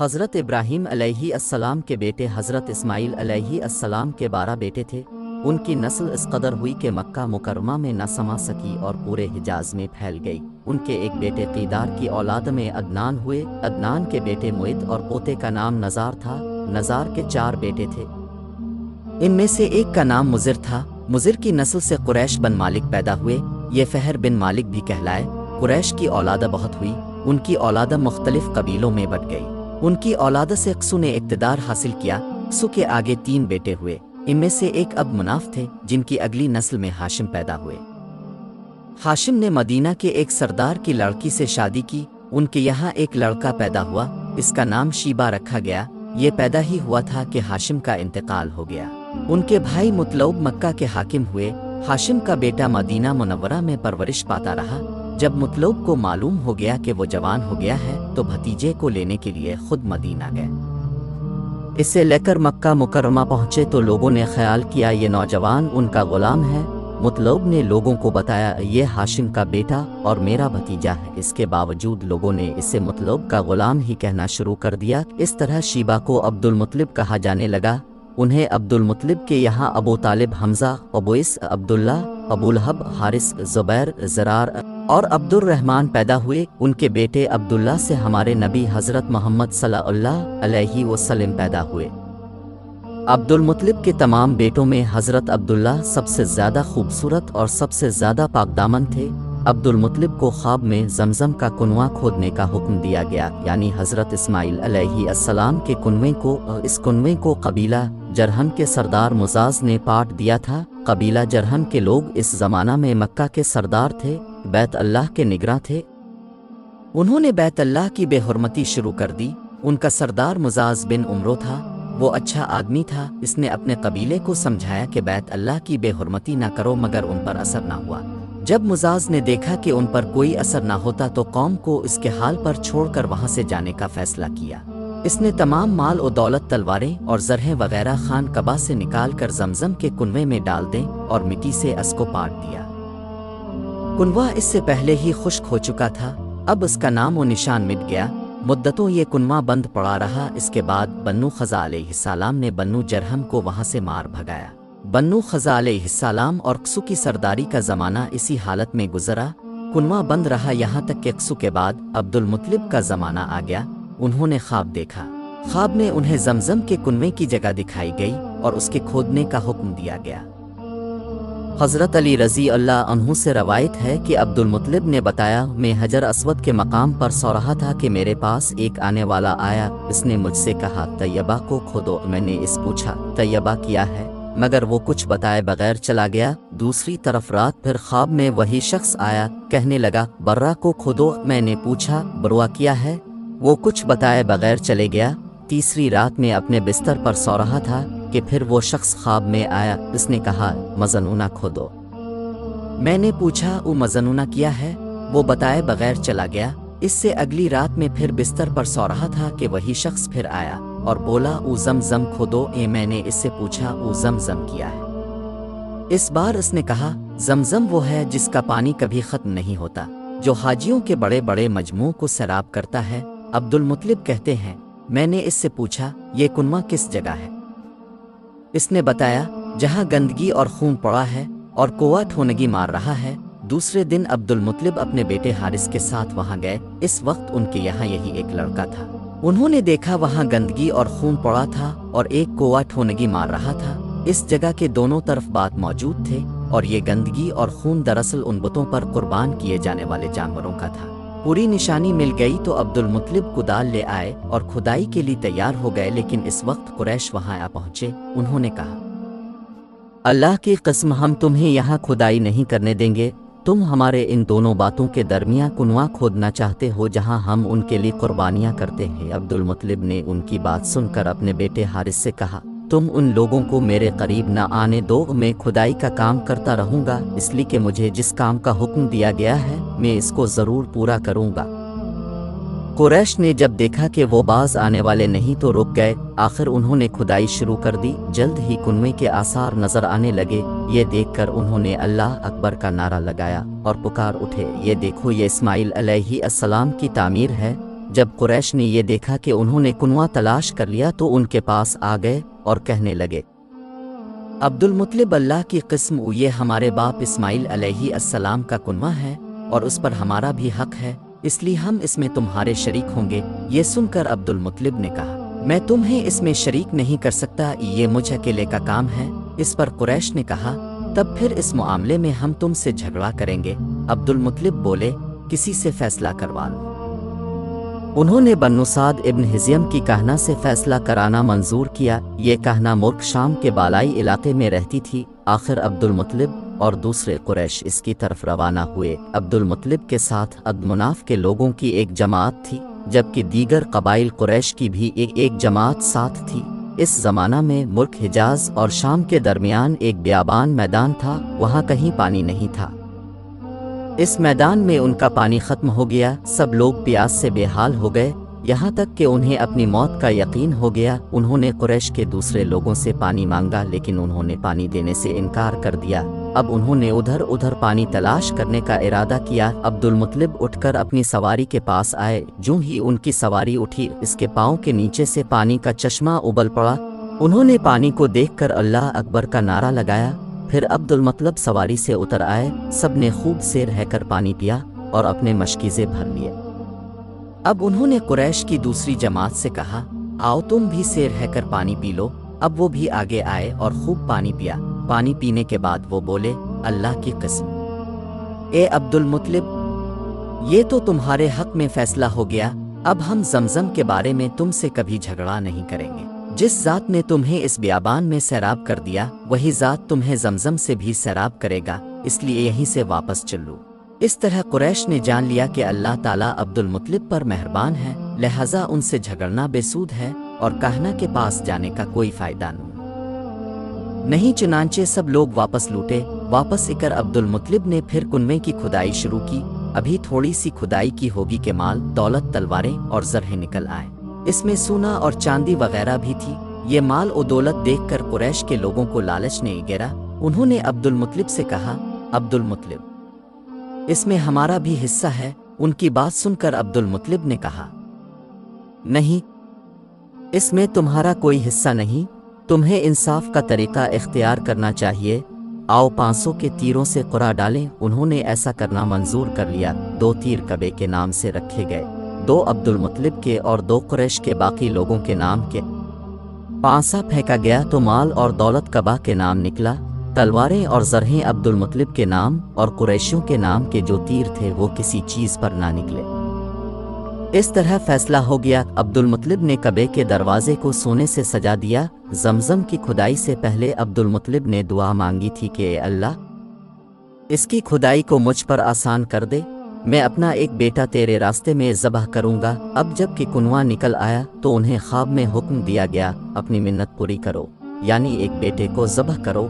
حضرت ابراہیم علیہ السلام کے بیٹے حضرت اسماعیل علیہ السلام کے 12 بیٹے تھے۔ ان کی نسل اس قدر ہوئی کہ مکہ مکرمہ میں نہ سما سکی اور پورے حجاز میں پھیل گئی۔ ان کے ایک بیٹے قیدار کی اولاد میں عدنان ہوئے، عدنان کے بیٹے معد اور پوتے کا نام نزار تھا۔ نزار کے 4 بیٹے تھے، ان میں سے ایک کا نام مضر تھا۔ مضر کی نسل سے قریش بن مالک پیدا ہوئے، یہ فہر بن مالک بھی کہلائے۔ قریش کی اولاد بہت ہوئی، ان کی اولاد مختلف قبیلوں میں بٹ گئی۔ ان کی اولاد سے قسو نے اقتدار حاصل کیا۔ قسو کے آگے 3 بیٹے ہوئے، ان میں سے ایک اب مناف تھے، جن کی اگلی نسل میں ہاشم پیدا ہوئے۔ ہاشم نے مدینہ کے ایک سردار کی لڑکی سے شادی کی، ان کے یہاں ایک لڑکا پیدا ہوا، اس کا نام شیبہ رکھا گیا۔ یہ پیدا ہی ہوا تھا کہ ہاشم کا انتقال ہو گیا۔ ان کے بھائی مطلوب مکہ کے حاکم ہوئے۔ ہاشم کا بیٹا مدینہ منورہ میں پرورش پاتا رہا۔ جب مطلوب کو معلوم ہو گیا کہ وہ جوان ہو گیا ہے تو بھتیجے کو لینے کے لیے خود مدینہ گئے۔ اسے لے کر مکہ مکرمہ پہنچے تو لوگوں نے خیال کیا یہ نوجوان ان کا غلام ہے۔ مطلوب نے لوگوں کو بتایا یہ ہاشم کا بیٹا اور میرا بھتیجا ہے۔ اس کے باوجود لوگوں نے اسے مطلوب کا غلام ہی کہنا شروع کر دیا۔ اس طرح شیبہ کو عبد المطلب کہا جانے لگا۔ انہیں عبد المطلب کے یہاں ابو طالب، حمزہ، ابویس، عبداللہ، ابو لہب، حارث، زبیر، زرار اور عبد الرحمن پیدا ہوئے۔ ان کے بیٹے عبداللہ سے ہمارے نبی حضرت محمد صلی اللہ علیہ وسلم پیدا ہوئے۔ عبد المطلب کے تمام بیٹوں میں حضرت عبداللہ سب سے زیادہ خوبصورت اور سب سے زیادہ پاک دامن تھے۔ عبد المطلب کو خواب میں زمزم کا کنواں کھودنے کا حکم دیا گیا، یعنی حضرت اسماعیل علیہ السلام کے کنویں کو۔ اس کنویں کو قبیلہ جرہم کے سردار مزاز نے پاٹ دیا تھا۔ قبیلہ جرہم کے لوگ اس زمانہ میں مکہ کے سردار تھے، بیت اللہ کے نگراں تھے۔ انہوں نے بیت اللہ کی بے حرمتی شروع کر دی۔ ان کا سردار مزاز بن عمرو تھا، وہ اچھا آدمی تھا۔ اس نے اپنے قبیلے کو سمجھایا کہ بیت اللہ کی بے حرمتی نہ کرو، مگر ان پر اثر نہ ہوا۔ جب مزاز نے دیکھا کہ ان پر کوئی اثر نہ ہوتا تو قوم کو اس کے حال پر چھوڑ کر وہاں سے جانے کا فیصلہ کیا۔ اس نے تمام مال و دولت، تلواریں اور زرہیں وغیرہ خان قبا سے نکال کر زمزم کے کنویں میں ڈال دیں اور مٹی سے اس کو پاٹ دیا۔ کنواں اس سے پہلے ہی خشک ہو چکا تھا، اب اس کا نام و نشان مٹ گیا۔ مدتوں یہ کنواں بند پڑا رہا۔ اس کے بعد بنو خزاع علیہ السلام نے بنو جرہم کو وہاں سے مار بھگایا۔ بنو خزاع علیہ السلام اور قسو کی سرداری کا زمانہ اسی حالت میں گزرا۔ کنواں بند رہا یہاں تک کہ قسو کے بعد عبد المطلب کا زمانہ آ گیا۔ انہوں نے خواب دیکھا۔ خواب میں انہیں زمزم کے کنویں کی جگہ دکھائی گئی اور اس کے کھودنے کا حکم دیا گیا۔ حضرت علی رضی اللہ عنہ سے روایت ہے کہ عبد المطلب نے بتایا، میں حجر اسود کے مقام پر سو رہا تھا کہ میرے پاس ایک آنے والا آیا۔ اس نے مجھ سے کہا طیبہ کو کھودو۔ میں نے اس پوچھا طیبہ کیا ہے، مگر وہ کچھ بتائے بغیر چلا گیا۔ دوسری طرف رات پھر خواب میں وہی شخص آیا، کہنے لگا برہ کو کھودو۔ میں نے پوچھا بروا کیا ہے، وہ کچھ بتائے بغیر چلے گیا۔ تیسری رات میں اپنے بستر پر سو رہا تھا کہ پھر وہ شخص خواب میں آیا، اس نے کہا مزنونہ کھودو۔ میں نے پوچھا او مزنونہ کیا ہے، وہ بتائے بغیر چلا گیا۔ اس سے اگلی رات میں پھر بستر پر سو رہا تھا کہ وہی شخص پھر آیا اور بولا او زمزم کھودو۔ میں نے اس سے پوچھا او زمزم کیا ہے، اس بار اس نے کہا زمزم وہ ہے جس کا پانی کبھی ختم نہیں ہوتا، جو حاجیوں کے بڑے بڑے مجموعوں کو سیراب کرتا ہے۔ عبد المطلب کہتے ہیں میں نے اس سے پوچھا یہ کنواں کس جگہ ہے، اس نے بتایا جہاں گندگی اور خون پڑا ہے اور کوہ ٹھونگی مار رہا ہے۔ دوسرے دن عبد المطلب اپنے بیٹے حارث کے ساتھ وہاں گئے۔ اس وقت ان کے یہاں یہی ایک لڑکا تھا۔ انہوں نے دیکھا وہاں گندگی اور خون پڑا تھا اور ایک کوہ ٹھونگی مار رہا تھا۔ اس جگہ کے دونوں طرف بات موجود تھے اور یہ گندگی اور خون دراصل ان بتوں پر قربان کیے جانے والے جانوروں کا تھا۔ پوری نشانی مل گئی تو عبد المطلب کدال لے آئے اور کھدائی کے لیے تیار ہو گئے، لیکن اس وقت قریش وہاں آ پہنچے۔ انہوں نے کہا اللہ کی قسم ہم تمہیں یہاں کھدائی نہیں کرنے دیں گے، تم ہمارے ان دونوں باتوں کے درمیان کنواں کھودنا چاہتے ہو جہاں ہم ان کے لیے قربانیاں کرتے ہیں۔ عبد المطلب نے ان کی بات سن کر اپنے بیٹے حارث سے کہا تم ان لوگوں کو میرے قریب نہ آنے دو، میں کھدائی کا کام کرتا رہوں گا، اس لیے کہ مجھے جس کام کا حکم دیا گیا ہے میں اس کو ضرور پورا کروں گا۔ قریش نے جب دیکھا کہ وہ باز آنے والے نہیں تو رک گئے۔ آخر انہوں نے کھدائی شروع کر دی۔ جلد ہی کنویں کے آثار نظر آنے لگے۔ یہ دیکھ کر انہوں نے اللہ اکبر کا نعرہ لگایا اور پکار اٹھے یہ دیکھو یہ اسماعیل علیہ السلام کی تعمیر ہے۔ جب قریش نے یہ دیکھا کہ انہوں نے کنواں تلاش کر لیا تو ان کے پاس آ گئے اور کہنے لگے، عبد المطلب، اللہ کی قسم، یہ ہمارے باپ اسماعیل علیہ السلام کا کنواں ہے اور اس پر ہمارا بھی حق ہے، اس لیے ہم اس میں تمہارے شریک ہوں گے۔ یہ سن کر عبد المطلب نے کہا، میں تمہیں اس میں شریک نہیں کر سکتا، یہ مجھ اکیلے کا کام ہے۔ اس پر قریش نے کہا، تب پھر اس معاملے میں ہم تم سے جھگڑا کریں گے۔ عبد المطلب بولے، کسی سے فیصلہ کروا لو۔ انہوں نے بنو سعد ابن حزیم کی کہنا سے فیصلہ کرانا منظور کیا۔ یہ کہنا ملک شام کے بالائی علاقے میں رہتی تھی۔ آخر عبد المطلب اور دوسرے قریش اس کی طرف روانہ ہوئے۔ عبد المطلب کے ساتھ عبد مناف کے لوگوں کی ایک جماعت تھی، جبکہ دیگر قبائل قریش کی بھی ایک جماعت ساتھ تھی۔ اس زمانہ میں ملک حجاز اور شام کے درمیان ایک بیابان میدان تھا، وہاں کہیں پانی نہیں تھا۔ اس میدان میں ان کا پانی ختم ہو گیا، سب لوگ پیاس سے بے حال ہو گئے، یہاں تک کہ انہیں اپنی موت کا یقین ہو گیا۔ انہوں نے قریش کے دوسرے لوگوں سے پانی مانگا، لیکن انہوں نے پانی دینے سے انکار کر دیا۔ اب انہوں نے ادھر پانی تلاش کرنے کا ارادہ کیا۔ عبد المطلب اٹھ کر اپنی سواری کے پاس آئے، جوں ہی ان کی سواری اٹھی، اس کے پاؤں کے نیچے سے پانی کا چشمہ ابل پڑا۔ انہوں نے پانی کو دیکھ کر اللہ اکبر کا نعرہ لگایا۔ پھر عبد المطلب سواری سے اتر آئے، سب نے خوب سے رہ کر پانی پیا اور اپنے مشکیزے بھر لیے۔ اب انہوں نے قریش کی دوسری جماعت سے کہا، آؤ تم بھی سے رہ کر پانی پی لو۔ اب وہ بھی آگے آئے اور خوب پانی پیا۔ پانی پینے کے بعد وہ بولے، اللہ کی قسم، اے عبد المطلب، یہ تو تمہارے حق میں فیصلہ ہو گیا، اب ہم زمزم کے بارے میں تم سے کبھی جھگڑا نہیں کریں گے۔ جس ذات نے تمہیں اس بیابان میں سیراب کر دیا، وہی ذات تمہیں زمزم سے بھی سیراب کرے گا، اس لیے یہیں سے واپس چلو۔ اس طرح قریش نے جان لیا کہ اللہ تعالیٰ عبد المطلب پر مہربان ہے، لہٰذا ان سے جھگڑنا بے سود ہے اور کہنا کے پاس جانے کا کوئی فائدہ نہیں۔ چنانچہ سب لوگ واپس لوٹے۔ واپس اکر عبد المطلب نے پھر کنویں کی کھدائی شروع کی۔ ابھی تھوڑی سی کھدائی کی ہوگی کہ مال، دولت، تلواریں اور زرہیں نکل آئے۔ اس میں سونا اور چاندی وغیرہ بھی تھی۔ یہ مال و دولت دیکھ کر قریش کے لوگوں کو لالچ نے گھیرا۔ انہوں نے عبد المطلب سے کہا، عبد المطلب، اس میں ہمارا بھی حصہ ہے۔ ان کی بات سن کر عبد المطلب نے کہا، نہیں، اس میں تمہارا کوئی حصہ نہیں، تمہیں انصاف کا طریقہ اختیار کرنا چاہیے۔ آؤ 500 کے تیروں سے قرعہ ڈالیں۔ انہوں نے ایسا کرنا منظور کر لیا۔ 2 تیر کعبے کے نام سے رکھے گئے، 2 عبد المطلب کے اور 2 قریش کے باقی لوگوں کے نام کے۔ پانسا پھینکا گیا تو مال اور دولت کعبہ کے نام نکلا، تلواریں اور زرہیں عبد المطلب کے نام، اور قریشیوں کے نام کے جو تیر تھے وہ کسی چیز پر نہ نکلے۔ اس طرح فیصلہ ہو گیا۔ عبد المطلب نے کعبے کے دروازے کو سونے سے سجا دیا۔ زمزم کی کھدائی سے پہلے عبد المطلب نے دعا مانگی تھی کہ اے اللہ، اس کی کھدائی کو مجھ پر آسان کر دے، میں اپنا ایک بیٹا تیرے راستے میں ذبح کروں گا۔ اب جب کہ کنواں نکل آیا تو انہیں خواب میں حکم دیا گیا، اپنی منت پوری کرو، یعنی ایک بیٹے کو ذبح کرو۔